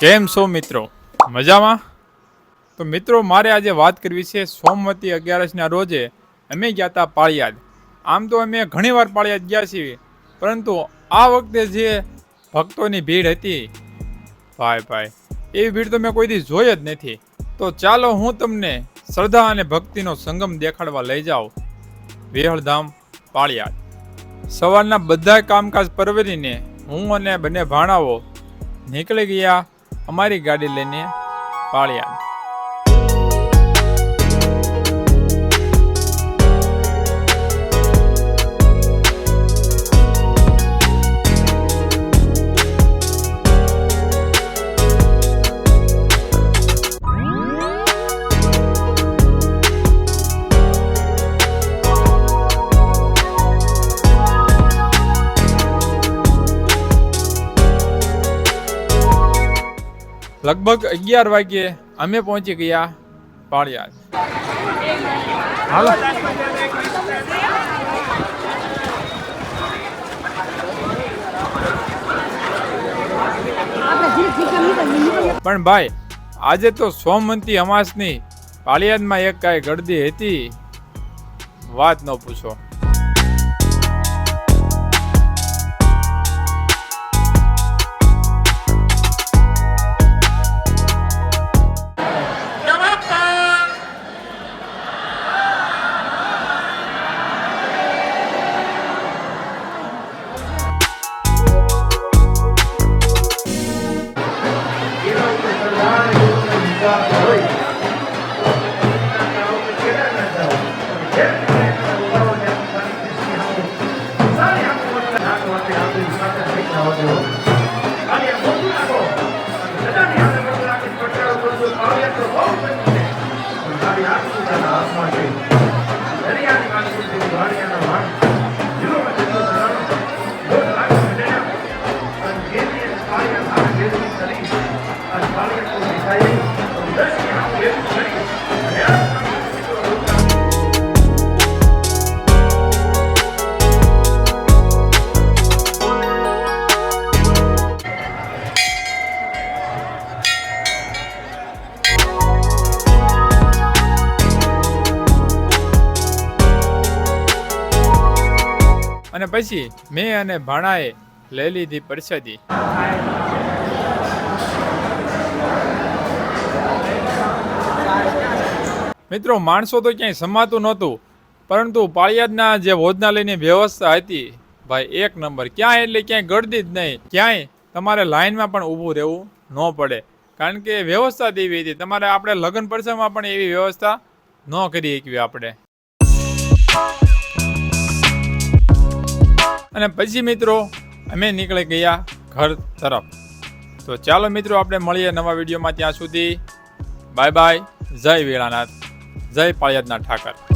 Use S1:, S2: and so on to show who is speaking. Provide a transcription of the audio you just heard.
S1: કેમ છો મિત્રો? મજામાં? તો મિત્રો મારે આજે વાત કરવી છે સોમવતી 11ના રોજે અમે ગયા હતા પાળિયાદ. આમ તો અમે ઘણીવાર પાળિયાદ ગયા છીએ, પરંતુ આ વખતે જે ભક્તોની ભીડ હતી ભાઈ એવી ભીડ તો મેં કોઈ દી જોઈ જ નથી. તો ચાલો હું તમને શ્રદ્ધા અને ભક્તિનો સંગમ દેખાડવા લઈ જાઉં વેહળધામ પાળિયાદ. સવારના બધા કામકાજ પરવરીને હું અને બંને ભાણાઓ નીકળી ગયા અમારી ગાડી લઈને પાળિયાદ. લગભગ 11 વાગ્યે અમે પહોંચી ગયા પાળિયાદ. હાલો. પણ ભાઈ આજે તો સોમવંતી અમાસની પાળિયાદમાં એક કાંઈ ગળદી હતી, વાત ન પૂછો. અને પછી મેં અને ભાણાએ લઈ લીધી પ્રસાદી. મિત્રો માણસો તો ક્યાંય સમાતું નહોતું, પરંતુ પાળિયાદના જે ભોજનાલયની વ્યવસ્થા હતી ભાઈ એક નંબર. ક્યાંય એટલે ક્યાંય ગળદી જ નહીં. ક્યાંય તમારે લાઈનમાં પણ ઊભું રહેવું ન પડે, કારણ કે વ્યવસ્થા એવી હતી. તમારે આપણે લગ્ન પ્રસંગમાં પણ એવી વ્યવસ્થા ન કરી શકીએ આપણે. અને પછી મિત્રો અમે નીકળી ગયા ઘર તરફ. તો ચાલો મિત્રો આપણે મળીએ નવા વિડીયોમાં. ત્યાં સુધી બાય બાય. જય વેળાનાથ, જય પાળિયાદના ઠાકર.